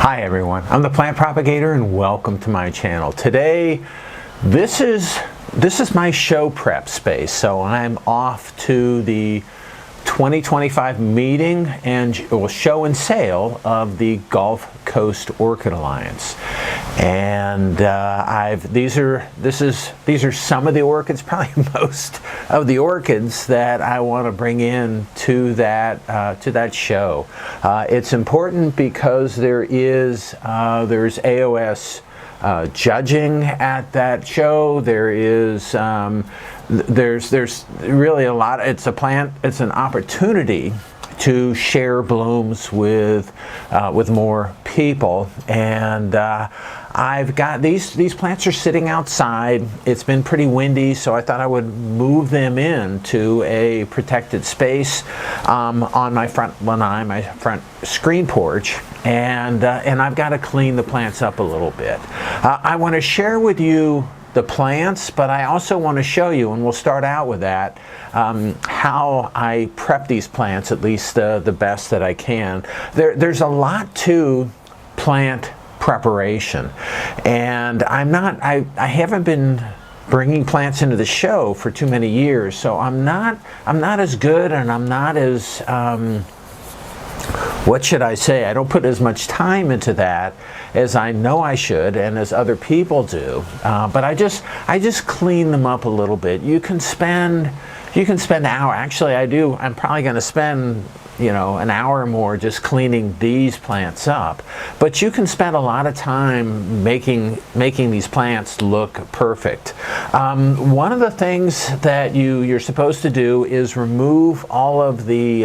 Hi everyone, I'm the Plant Propagator and welcome to my channel. Today, this is my show prep space. So I'm off to the 2025 meeting and show and sale of the Gulf Coast Orchid Alliance. And these are some of the orchids, probably most of the orchids that I want to bring in to that show. It's important because there's AOS judging at that show. There's really a lot. It's an opportunity to share blooms with more people, and I've got these plants are sitting outside. It's been pretty windy, so I thought I would move them into a protected space on my front screen porch, and I've got to clean the plants up a little bit. I want to share with you the plants, but I also want to show you, and we'll start out with that, how I prep these plants, at least the best that I can. There's a lot to plant preparation, and I haven't been bringing plants into the show for too many years, so I'm not as good, and I'm not as what should I say? I don't put as much time into that as I know I should and as other people do. But I just clean them up a little bit. You can spend an hour. Actually, I do. I'm probably going to spend an hour or more just cleaning these plants up. But you can spend a lot of time making these plants look perfect. One of the things that you're supposed to do is remove all of the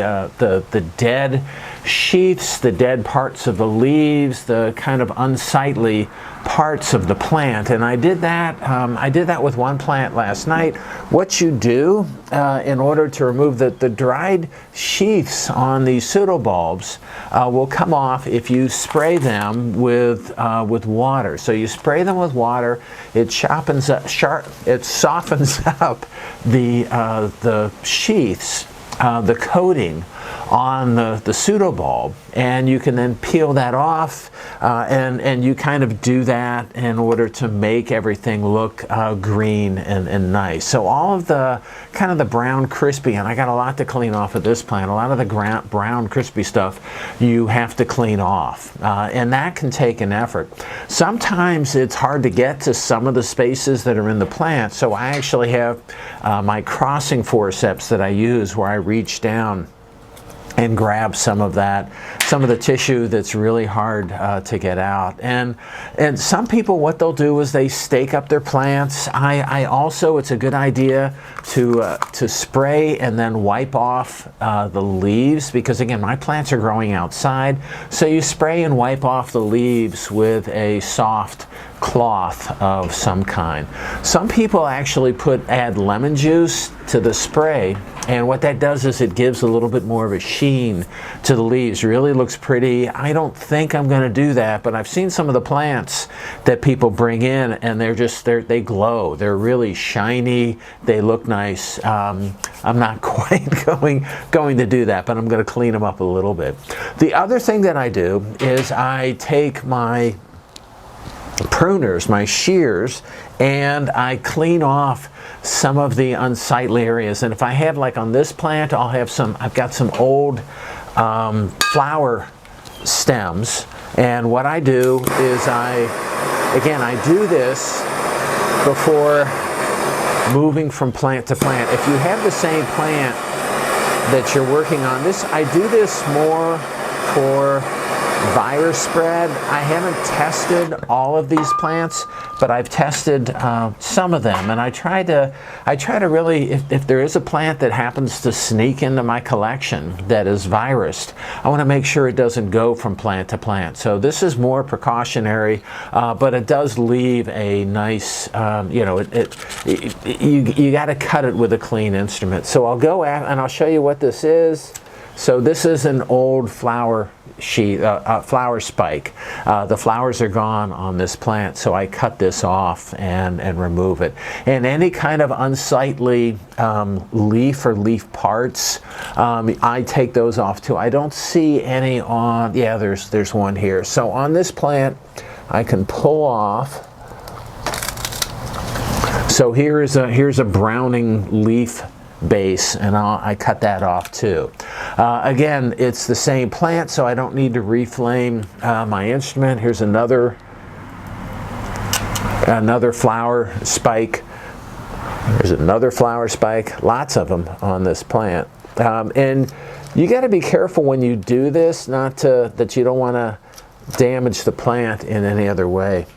dead sheaths, the dead parts of the leaves, the kind of unsightly parts of the plant, and I did that with one plant last night. What you do in order to remove the dried sheaths on these pseudobulbs will come off if you spray them with water. So you spray them with water. It softens up the sheaths, the coating on the pseudobulb, and you can then peel that off, and you kind of do that in order to make everything look green and nice. So all of the kind of the brown crispy, and I got a lot to clean off of this plant, a lot of the brown crispy stuff you have to clean off, and that can take an effort. Sometimes it's hard to get to some of the spaces that are in the plant, so I actually have my crossing forceps that I use where I reach down and grab some of the tissue that's really hard to get out. And some people, what they'll do is they stake up their plants. I also, it's a good idea to spray and then wipe off the leaves, because again, my plants are growing outside. So you spray and wipe off the leaves with a soft cloth of some kind. Some people actually add lemon juice to the spray, and what that does is it gives a little bit more of a sheen to the leaves. Really looks pretty. I don't think I'm going to do that, but I've seen some of the plants that people bring in, and they glow. They're really shiny. They look nice. I'm not quite going to do that, but I'm going to clean them up a little bit. The other thing that I do is I take my pruners, my shears, and I clean off some of the unsightly areas. And if I have, like on this plant, I've got some old flower stems, and what I do is I do this before moving from plant to plant. If you have the same plant that you're working on, I do this more for virus spread. I haven't tested all of these plants, but I've tested some of them, and I try to really, if there is a plant that happens to sneak into my collection that is virused, I want to make sure it doesn't go from plant to plant. So this is more precautionary, but it does leave a nice, you got to cut it with a clean instrument. So I'll go and I'll show you what this is. So this is an old flower flower spike. The flowers are gone on this plant, so I cut this off and remove it. And any kind of unsightly leaf or leaf parts, I take those off too. I don't see any on, yeah, there's one here. So on this plant, I can pull off. So here's a browning leaf base, and I cut that off too. Again, it's the same plant, so I don't need to reflame my instrument. Here's another flower spike. There's another flower spike. Lots of them on this plant. And you got to be careful when you do this, that you don't want to damage the plant in any other way.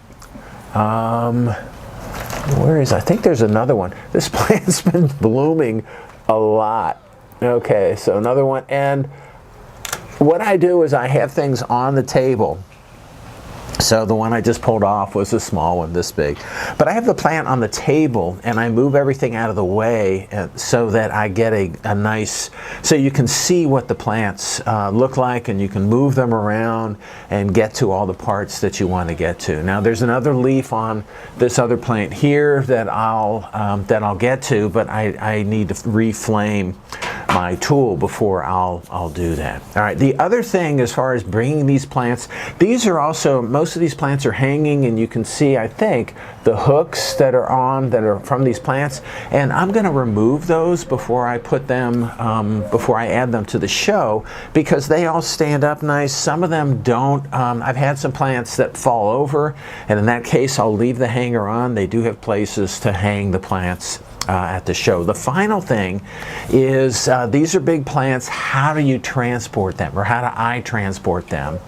I think there's another one. This plant's been blooming a lot. Okay, so another one. And what I do is I have things on the table. So the one I just pulled off was a small one, this big. But I have the plant on the table, and I move everything out of the way so that I get a nice, so you can see what the plants look like, and you can move them around and get to all the parts that you want to get to. Now there's another leaf on this other plant here that I'll get to, but I need to reflame my tool before I'll do that. All right, the other thing as far as bringing these plants, these are also, most of these plants are hanging, and you can see, I think, the hooks that are from these plants, and I'm going to remove those before I put them, before I add them to the show, because they all stand up nice. Some of them don't. I've had some plants that fall over, and in that case I'll leave the hanger on. They do have places to hang the plants at the show. The final thing is, these are big plants. How do you transport them, or how do I transport them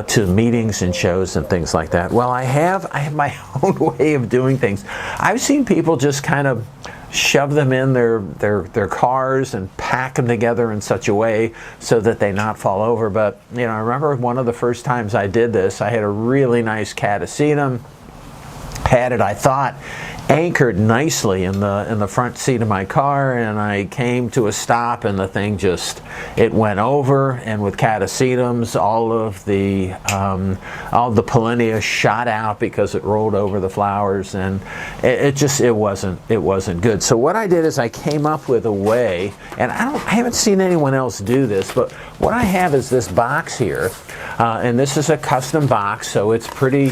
to meetings and shows and things like that? Well, I have my own way of doing things. I've seen people just kind of shove them in their cars and pack them together in such a way so that they not fall over. But I remember one of the first times I did this, I had a really nice catasetum, had it, I thought, anchored nicely in the front seat of my car, and I came to a stop, and the thing it went over, and with catasetums, all the pollinia shot out because it rolled over the flowers, and it wasn't good. So what I did is I came up with a way, and I haven't seen anyone else do this, but what I have is this box here, and this is a custom box, so it's pretty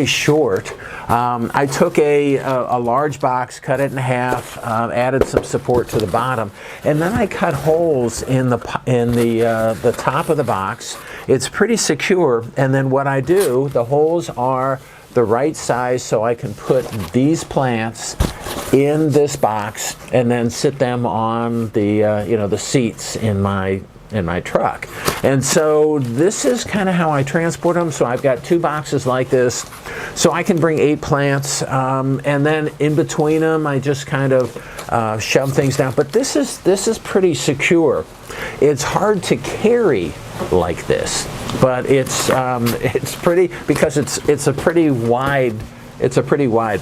short. I took a large box, cut it in half, added some support to the bottom, and then I cut holes in the top of the box. It's pretty secure, and then what I do, the holes are the right size so I can put these plants in this box and then sit them on the seats in my truck. And so this is kind of how I transport them. So I've got two boxes like this, so I can bring 8 plants, and then in between them I just kind of shove things down. But this is pretty secure. It's hard to carry like this, but it's pretty, because it's a pretty wide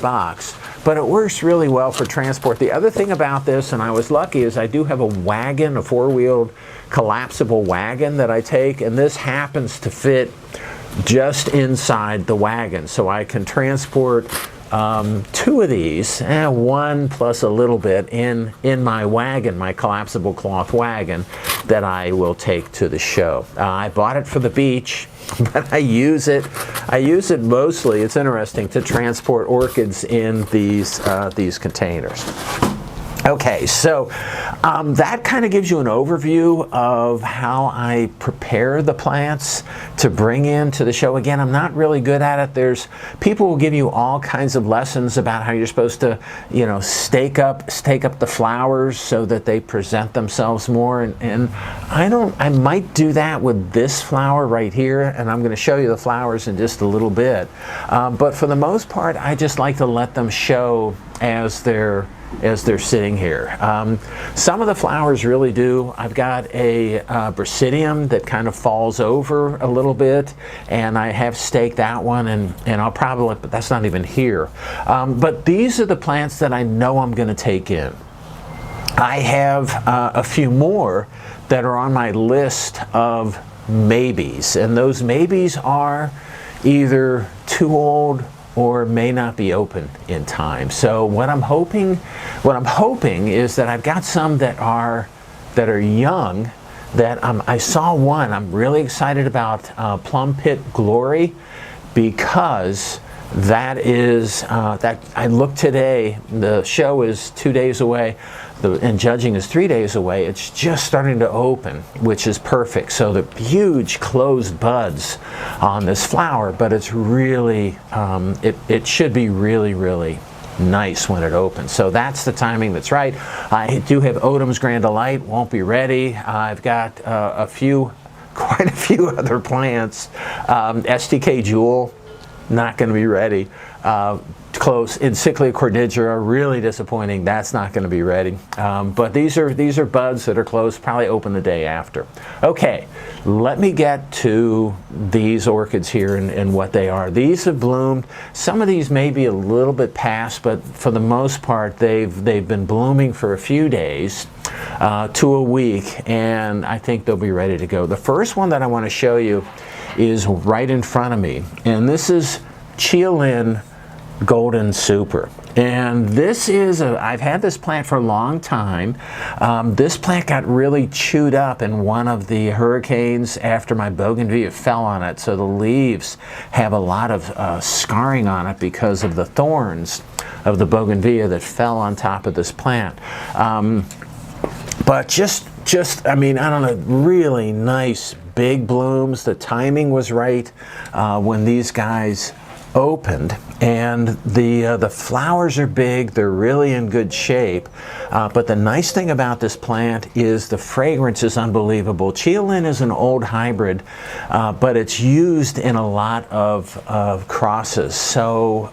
box. But it works really well for transport. The other thing about this, and I was lucky, is I do have a wagon, a 4-wheeled collapsible wagon that I take, and this happens to fit just inside the wagon. So I can transport 2 of these, one plus a little bit, in my wagon, my collapsible cloth wagon that I will take to the show. I bought it for the beach, but I use it mostly, it's interesting, to transport orchids in these containers. Okay, so that kind of gives you an overview of how I prepare the plants to bring into the show. Again, I'm not really good at it. People will give you all kinds of lessons about how you're supposed to, stake up the flowers so that they present themselves more. And I might do that with this flower right here, and I'm going to show you the flowers in just a little bit. But for the most part, I just like to let them show as they're sitting here. Some of the flowers really do. I've got a Brasidium that kind of falls over a little bit, and I have staked that one, and I'll probably, but that's not even here. But these are the plants that I know I'm going to take in. I have a few more that are on my list of maybes, and those maybes are either too old or may not be open in time. So what I'm hoping is that I've got some that are young. That I saw one I'm really excited about, Plum Pit Glory, because that is that I looked today. The show is 2 days away, and judging is 3 days away. It's just starting to open, which is perfect. So the huge closed buds on this flower, but it's really it should be really nice when it opens. So that's the timing that's right. I do have Odom's Grand Delight, won't be ready. I've got quite a few other plants. STK Jewel, not going to be ready. Close. Encyclia Cordigera, really disappointing. That's not going to be ready. But these are buds that are close, probably open the day after. Okay, let me get to these orchids here and what they are. These have bloomed. Some of these may be a little bit past, but for the most part, they've been blooming for a few days to a week, and I think they'll be ready to go. The first one that I want to show you is right in front of me, and this is Chialin Golden Super. And this is I've had this plant for a long time. This plant got really chewed up in one of the hurricanes after my bougainvillea fell on it, so the leaves have a lot of scarring on it because of the thorns of the bougainvillea that fell on top of this plant. But just I mean, I don't know, really nice big blooms. The timing was right when these guys opened, and the flowers are big. They're really in good shape, but the nice thing about this plant is the fragrance is unbelievable. Chialin is an old hybrid, but it's used in a lot of crosses. So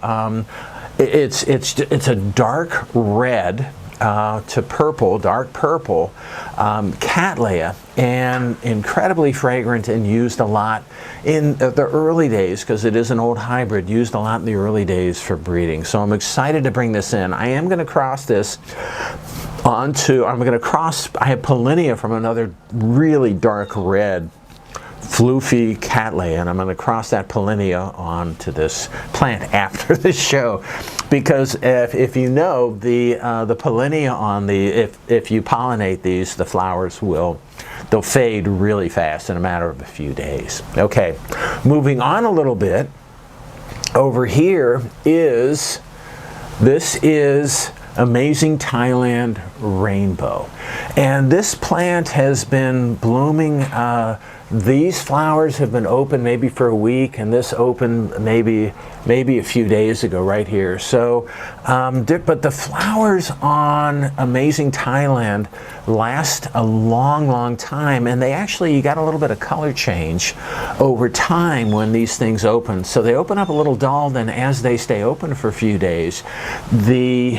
it's a dark red to purple, dark purple Cattleya, and incredibly fragrant, and used a lot in the early days, because it is an old hybrid, used a lot in the early days for breeding. So I'm excited to bring this in. I am going to cross this onto, I have Pollinia from another really dark red floofy Cattleya, and I'm going to cross that Pollinia onto this plant after the show, because if you know, the Pollinia on if you pollinate these, the flowers they'll fade really fast in a matter of a few days. Okay, moving on a little bit, over here this is Amazing Thailand Rainbow, and this plant has been blooming. These flowers have been open maybe for a week, and this opened maybe a few days ago right here. So, but the flowers on Amazing Thailand last a long time, and you got a little bit of color change over time when these things open. So they open up a little dull, then as they stay open for a few days, the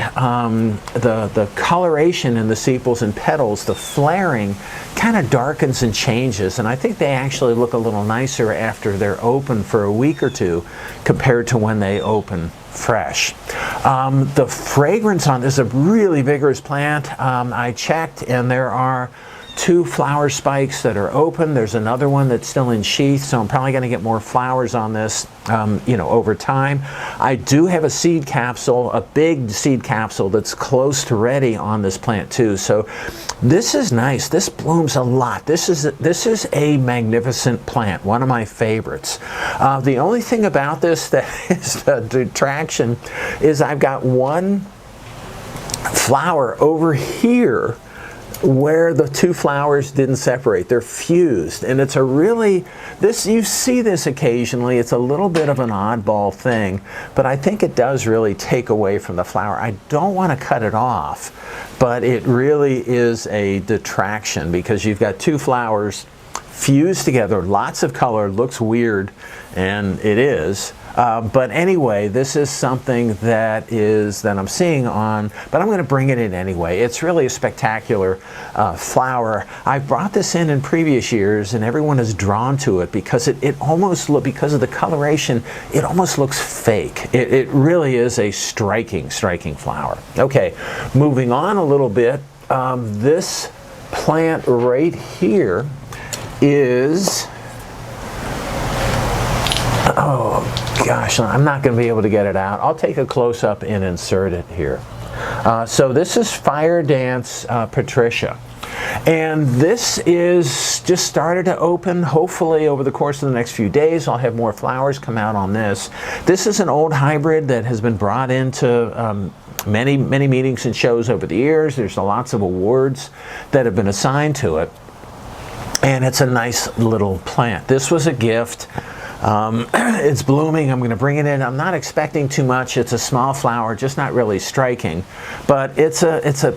coloration in the sepals and petals, the flaring, kind of darkens and changes, and I think they actually look a little nicer after they're open for a week or two compared to when they open fresh. The fragrance on this is a really vigorous plant. I checked, and there are 2 flower spikes that are open. There's another one that's still in sheath, so I'm probably going to get more flowers on this over time. I do have a seed capsule, a big seed capsule that's close to ready on this plant too. So this is nice. This blooms a lot. This is a magnificent plant, one of my favorites. The only thing about this that is the detraction is I've got one flower over here where the 2 flowers didn't separate. They're fused, and it's a really, you see this occasionally. It's a little bit of an oddball thing, but I think it does really take away from the flower. I don't want to cut it off, but it really is a detraction, because you've got 2 flowers fused together, lots of color, looks weird, and it is. But anyway, this is something that I'm seeing on, but I'm going to bring it in anyway. It's really a spectacular flower. I've brought this in previous years, and everyone is drawn to it because it almost because of the coloration, it almost looks fake. It really is a striking flower. Okay, moving on a little bit. this plant right here is, oh gosh, I'm not going to be able to get it out. I'll take a close-up and insert it here. So this is Fire Dance Patricia. And this is just started to open. Hopefully over the course of the next few days I'll have more flowers come out on this. This is an old hybrid that has been brought into many meetings and shows over the years. There's lots of awards that have been assigned to it. And it's a nice little plant. This was a gift. It's blooming. I'm going to bring it in. I'm not expecting too much. It's a small flower, just not really striking. But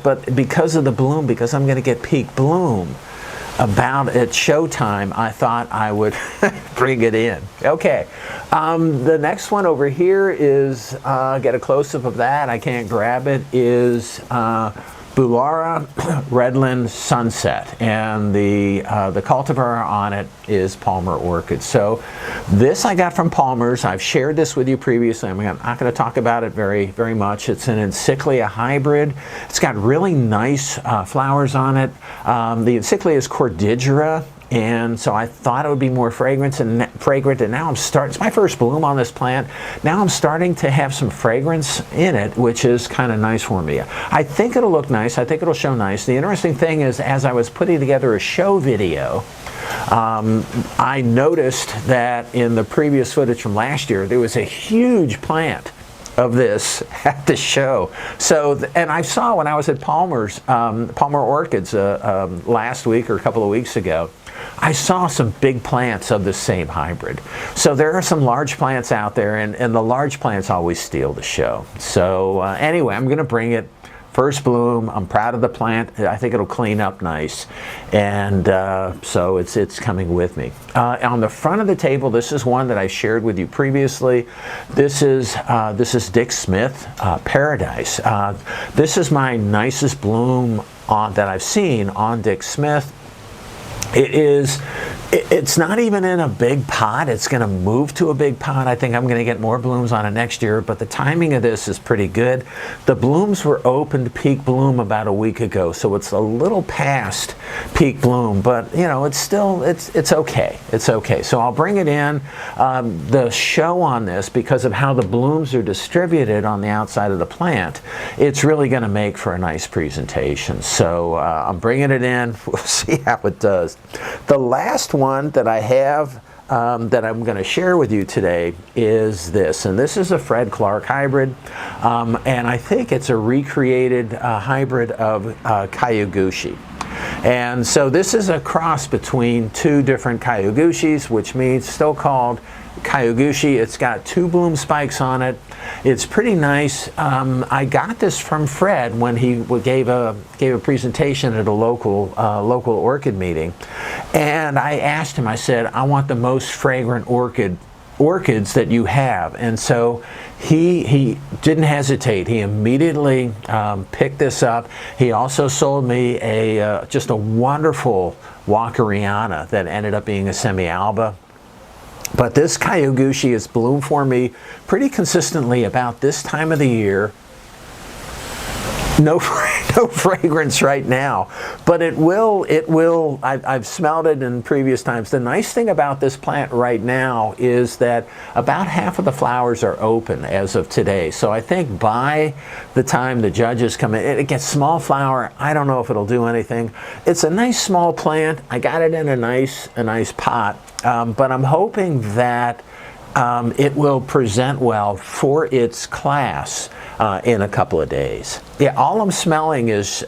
but because of the bloom, because I'm going to get peak bloom about at showtime, I thought I would bring it in. Okay. The next one over here is, get a close-up of that. I can't grab it, is Boulara Redland Sunset, and the cultivar on it is Palmer Orchid. So this I got from Palmer's. I've shared this with you previously. I'm not going to talk about it very much. It's an Encyclia hybrid. It's got really nice flowers on it. The Encyclia is cordigera. And so I thought it would be more fragrant, and now I'm starting, it's my first bloom on this plant. Now I'm starting to have some fragrance in it, which is kind of nice for me. I think it'll look nice. I think it'll show nice. The interesting thing is, as I was putting together a show video, I noticed that in the previous footage from last year, there was a huge plant of this at the show. So, and I saw when I was at Palmer's, Palmer Orchids last week or a couple of weeks ago, I saw some big plants of the same hybrid. So there are some large plants out there, and the large plants always steal the show. So anyway, I'm going to bring it. First bloom. I'm proud of the plant. I think it'll clean up nice, and so it's coming with me. On the front of the table, this is one that I shared with you previously. This is Dick Smith Paradise. This is my nicest bloom that I've seen on Dick Smith. It's not even in a big pot. It's going to move to a big pot. I think I'm going to get more blooms on it next year, but the timing of this is pretty good. The blooms were opened peak bloom about a week ago, so it's a little past peak bloom, but you know, it's still, it's okay. It's okay. So I'll bring it in. The show on this, because of how the blooms are distributed on the outside of the plant, it's really going to make for a nice presentation. So I'm bringing it in. We'll see how it does. The last one that I have that I'm going to share with you today is this, and this is a Fred Clark hybrid, and I think it's a recreated hybrid of Kayaguchi. And so this is a cross between two different Kayaguchis, which means still called Kayaguchi. It's got 2 bloom spikes on it. It's pretty nice. I got this from Fred when he gave a presentation at a local orchid meeting, and I asked him. I said, I want the most fragrant orchids that you have, and so he didn't hesitate. He immediately picked this up. He also sold me just a wonderful Walkeriana that ended up being a semi-alba. But this Kayaguchi has bloomed for me pretty consistently about this time of the year. No fragrance right now, but it will. I've smelled it in previous times. The nice thing about this plant right now is that about half of the flowers are open as of today. So I think by the time the judges come in, it gets small flower. I don't know if it'll do anything. It's a nice small plant. I got it in a nice pot, but I'm hoping that it will present well for its class in a couple of days. Yeah, all I'm smelling is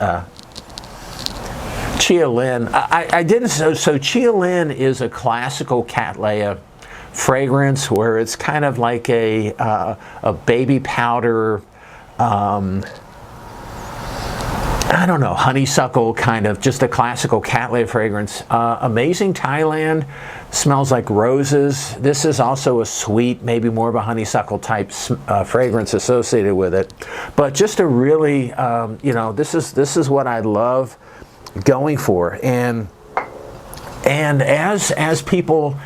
Chialin. I didn't. So Chialin is a classical Cattleya fragrance where it's kind of like a baby powder. I don't know, honeysuckle kind of, just a classical Cattleya fragrance. Amazing Thailand, smells like roses. This is also a sweet, maybe more of a honeysuckle type fragrance associated with it. But just a really, you know, this is what I love going for. And as people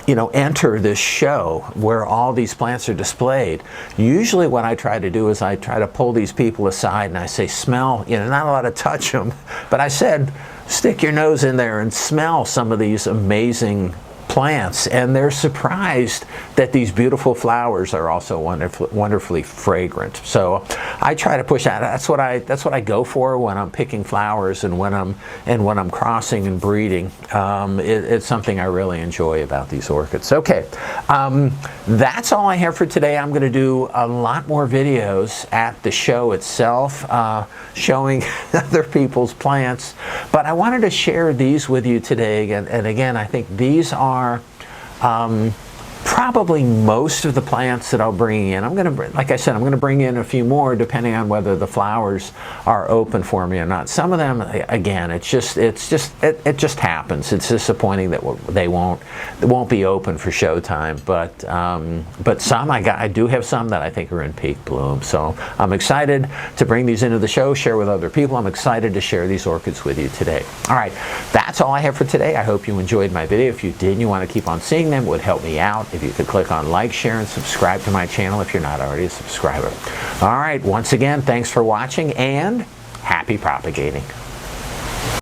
enter this show where all these plants are displayed, usually what I try to do is I try to pull these people aside and I say, smell, not allowed to touch them, but I said, stick your nose in there and smell some of these amazing plants, and they're surprised that these beautiful flowers are also wonderfully fragrant. So I try to push that. That's what I go for when I'm picking flowers and when I'm crossing and breeding. It's something I really enjoy about these orchids. Okay, that's all I have for today. I'm going to do a lot more videos at the show itself, showing other people's plants, but I wanted to share these with you today. And again, I think these are probably most of the plants that I'll bring in. Like I said, I'm going to bring in a few more depending on whether the flowers are open for me or not. Some of them, again, it just happens. It's disappointing that they won't be open for showtime. But some I do have some that I think are in peak bloom. So I'm excited to bring these into the show, share with other people. I'm excited to share these orchids with you today. All right, that's all I have for today. I hope you enjoyed my video. If you did and you want to keep on seeing them, it would help me out if you could click on like, share, and subscribe to my channel if you're not already a subscriber. All right, once again, thanks for watching and happy propagating.